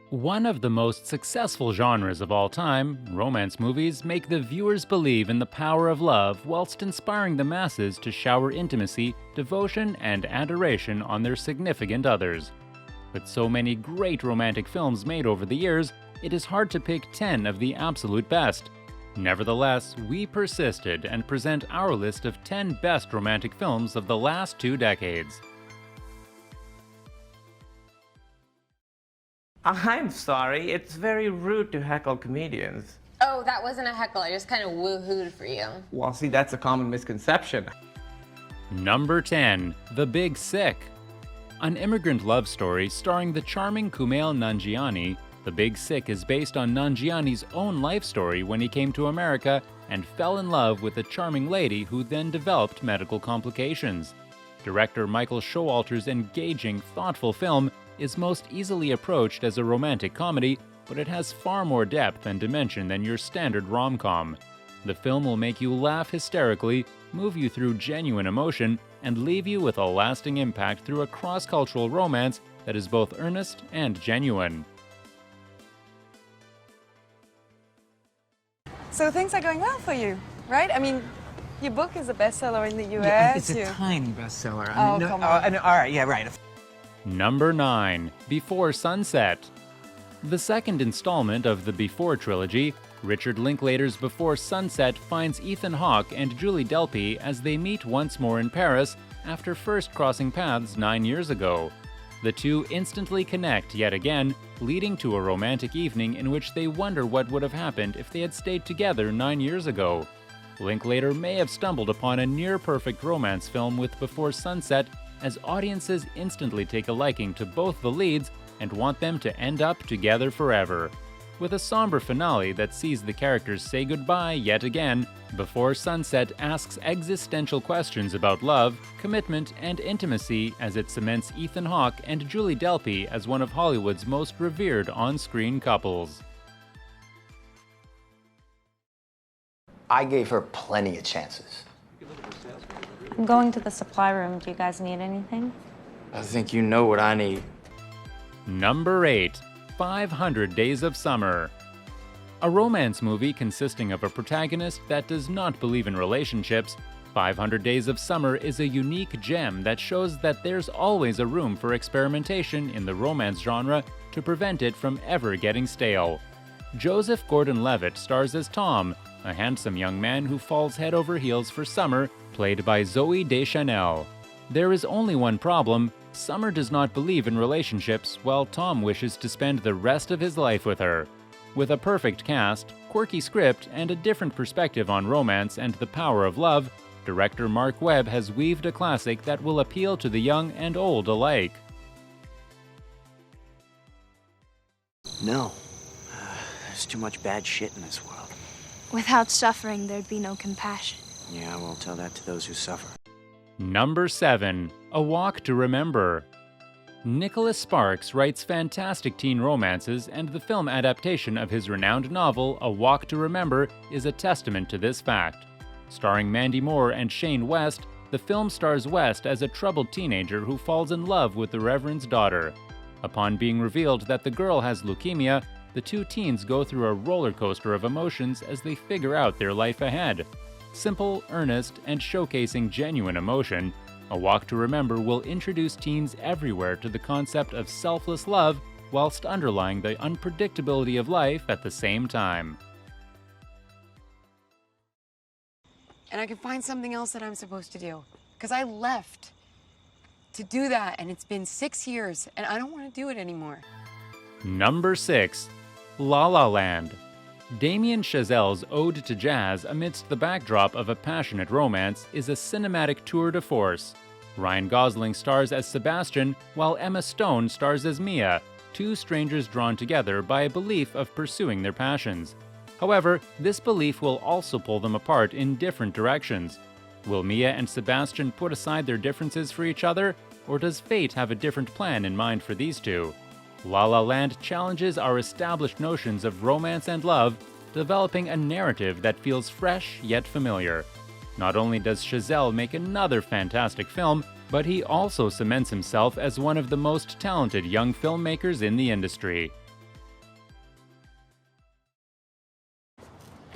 One of the most successful genres of all time, romance movies make the viewers believe in the power of love whilst inspiring the masses to shower intimacy, devotion, and adoration on their significant others. With so many great romantic films made over the years, it is hard to pick 10 of the absolute best. Nevertheless, we persisted and present our list of 10 best romantic films of the last 2 decades. I'm sorry, it's very rude to heckle comedians. Oh, that wasn't a heckle. I just kind of woohooed for you. Well, see, that's a common misconception. Number 10. The Big Sick. An immigrant love story starring the charming Kumail Nanjiani, The Big Sick is based on Nanjiani's own life story when he came to America and fell in love with a charming lady who then developed medical complications. Director Michael Showalter's engaging, thoughtful film is most easily approached as a romantic comedy, but it has far more depth and dimension than your standard rom-com. The film will make you laugh hysterically, move you through genuine emotion, and leave you with a lasting impact through a cross-cultural romance that is both earnest and genuine. So things are going well for you, right? I mean, your book is a bestseller in the US. Yeah, it's a tiny bestseller. Oh, come on. All right, yeah, right. Number 9. Before Sunset. The second installment of the Before trilogy, Richard Linklater's Before Sunset finds Ethan Hawke and Julie Delpy as they meet once more in Paris after first crossing paths 9 years ago. The two instantly connect yet again, leading to a romantic evening in which they wonder what would have happened if they had stayed together 9 years ago. Linklater may have stumbled upon a near-perfect romance film with Before Sunset, as audiences instantly take a liking to both the leads and want them to end up together forever. With a somber finale that sees the characters say goodbye yet again, Before Sunset asks existential questions about love, commitment, and intimacy as it cements Ethan Hawke and Julie Delpy as one of Hollywood's most revered on-screen couples. I gave her plenty of chances. I'm going to the supply room. Do you guys need anything? I think you know what I need. Number 8. 500 Days of Summer. A romance movie consisting of a protagonist that does not believe in relationships, 500 Days of Summer is a unique gem that shows that there's always a room for experimentation in the romance genre to prevent it from ever getting stale. Joseph Gordon-Levitt stars as Tom, a handsome young man who falls head over heels for Summer, played by Zooey Deschanel. There is only one problem: Summer does not believe in relationships, while Tom wishes to spend the rest of his life with her. With a perfect cast, quirky script, and a different perspective on romance and the power of love, director Mark Webb has weaved a classic that will appeal to the young and old alike. No. There's too much bad shit in this world. Without suffering, there'd be no compassion. Yeah, I won't tell that to those who suffer. Number 7. A Walk to Remember. Nicholas Sparks writes fantastic teen romances, and the film adaptation of his renowned novel, A Walk to Remember, is a testament to this fact. Starring Mandy Moore and Shane West, the film stars West as a troubled teenager who falls in love with the Reverend's daughter. Upon being revealed that the girl has leukemia, the two teens go through a roller coaster of emotions as they figure out their life ahead. Simple, earnest, and showcasing genuine emotion, A Walk to Remember will introduce teens everywhere to the concept of selfless love whilst underlying the unpredictability of life at the same time. And I can find something else that I'm supposed to do. Because I left to do that, and it's been 6 years, and I don't want to do it anymore. Number 6. La La Land. Damien Chazelle's ode to jazz amidst the backdrop of a passionate romance is a cinematic tour de force. Ryan Gosling stars as Sebastian, while Emma Stone stars as Mia, two strangers drawn together by a belief of pursuing their passions. However, this belief will also pull them apart in different directions. Will Mia and Sebastian put aside their differences for each other, or does fate have a different plan in mind for these two? La La Land challenges our established notions of romance and love, developing a narrative that feels fresh yet familiar. Not only does Chazelle make another fantastic film, but he also cements himself as one of the most talented young filmmakers in the industry.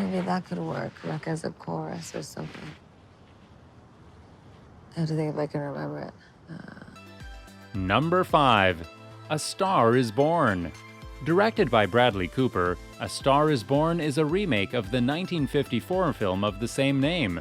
Maybe that could work, like as a chorus or something. I have to think if I can remember it. Number 5. A Star is Born. Directed by Bradley Cooper, A Star is Born is a remake of the 1954 film of the same name.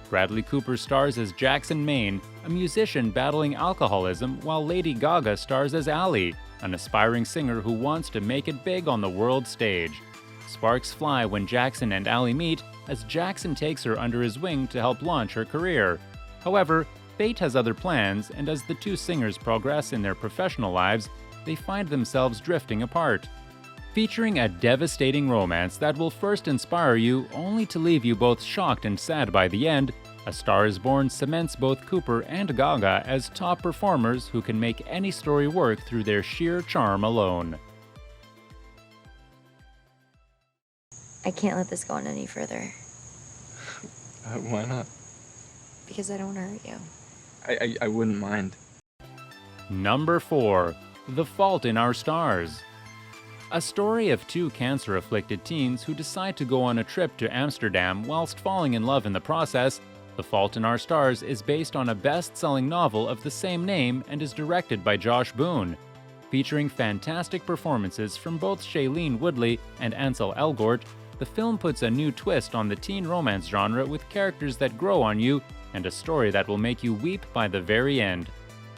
Bradley Cooper stars as Jackson Maine, a musician battling alcoholism, while Lady Gaga stars as Ally, an aspiring singer who wants to make it big on the world stage. Sparks fly when Jackson and Ally meet, as Jackson takes her under his wing to help launch her career. However, fate has other plans, and as the two singers progress in their professional lives, they find themselves drifting apart. Featuring a devastating romance that will first inspire you, only to leave you both shocked and sad by the end, A Star is Born cements both Cooper and Gaga as top performers who can make any story work through their sheer charm alone. I can't let this go on any further. Why not? Because I don't want to hurt you. I wouldn't mind. Number 4. The Fault in Our Stars. A story of two cancer-afflicted teens who decide to go on a trip to Amsterdam whilst falling in love in the process. The Fault in Our Stars is based on a best-selling novel of the same name and is directed by Josh Boone. Featuring fantastic performances from both Shailene Woodley and Ansel Elgort, the film puts a new twist on the teen romance genre with characters that grow on you and a story that will make you weep by the very end.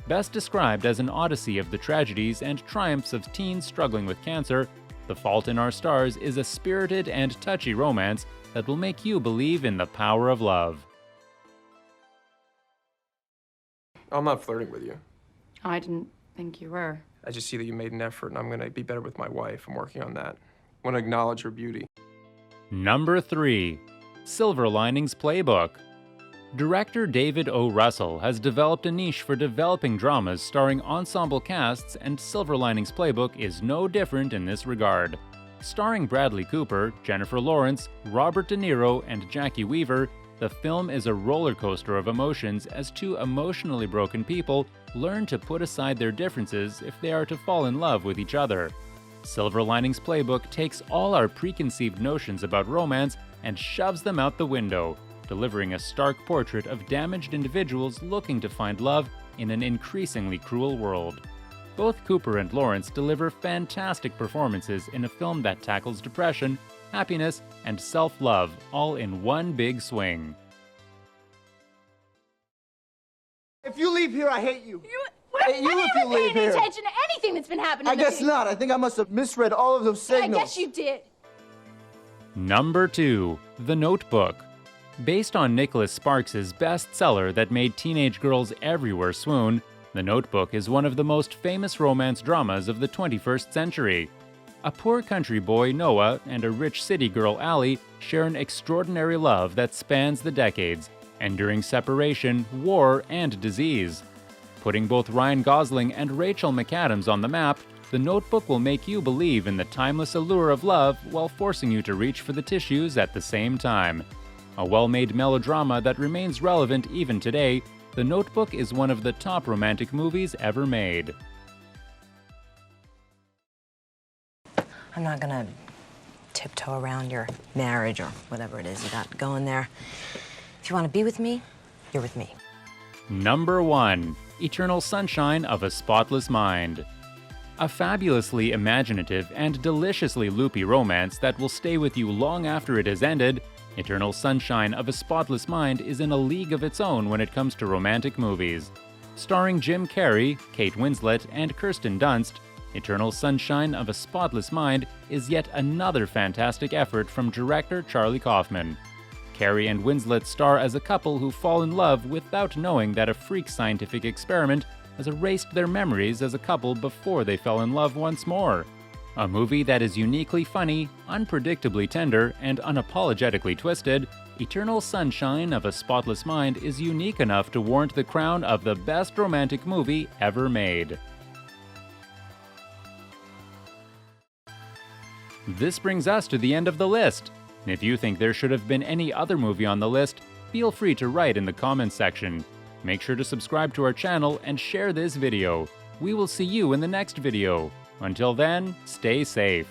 Best described as an odyssey of the tragedies and triumphs of teens struggling with cancer, The Fault in Our Stars is a spirited and touchy romance that will make you believe in the power of love. I'm not flirting with you. I didn't think you were. I just see that you made an effort, and I'm gonna be better with my wife. I'm working on that. I want to acknowledge her beauty. Number 3. Silver Linings Playbook. Director David O. Russell has developed a niche for developing dramas starring ensemble casts, and Silver Linings Playbook is no different in this regard. Starring Bradley Cooper, Jennifer Lawrence, Robert De Niro, and Jackie Weaver, the film is a roller coaster of emotions as two emotionally broken people learn to put aside their differences if they are to fall in love with each other. Silver Linings Playbook takes all our preconceived notions about romance and shoves them out the window, delivering a stark portrait of damaged individuals looking to find love in an increasingly cruel world. Both Cooper and Lawrence deliver fantastic performances in a film that tackles depression, happiness, and self-love all in one big swing. If you leave here, I hate you. What Hey, you have you if ever you leave paid any here. attention to anything that's been happening? I guess not. I think I must have misread all of those signals. I guess you did. Number 2. The Notebook. Based on Nicholas Sparks' bestseller that made teenage girls everywhere swoon, The Notebook is one of the most famous romance dramas of the 21st century. A poor country boy, Noah, and a rich city girl, Allie, share an extraordinary love that spans the decades, enduring separation, war, and disease. Putting both Ryan Gosling and Rachel McAdams on the map, The Notebook will make you believe in the timeless allure of love while forcing you to reach for the tissues at the same time. A well-made melodrama that remains relevant even today, The Notebook is one of the top romantic movies ever made. I'm not gonna tiptoe around your marriage or whatever it is you got going there. If you want to be with me, you're with me. Number 1. Eternal Sunshine of a Spotless Mind. A fabulously imaginative and deliciously loopy romance that will stay with you long after it has ended, Eternal Sunshine of a Spotless Mind is in a league of its own when it comes to romantic movies. Starring Jim Carrey, Kate Winslet, and Kirsten Dunst, Eternal Sunshine of a Spotless Mind is yet another fantastic effort from director Charlie Kaufman. Carrey and Winslet star as a couple who fall in love without knowing that a freak scientific experiment has erased their memories as a couple before they fell in love once more. A movie that is uniquely funny, unpredictably tender, and unapologetically twisted, Eternal Sunshine of a Spotless Mind is unique enough to warrant the crown of the best romantic movie ever made. This brings us to the end of the list. If you think there should have been any other movie on the list, feel free to write in the comments section. Make sure to subscribe to our channel and share this video. We will see you in the next video. Until then, stay safe.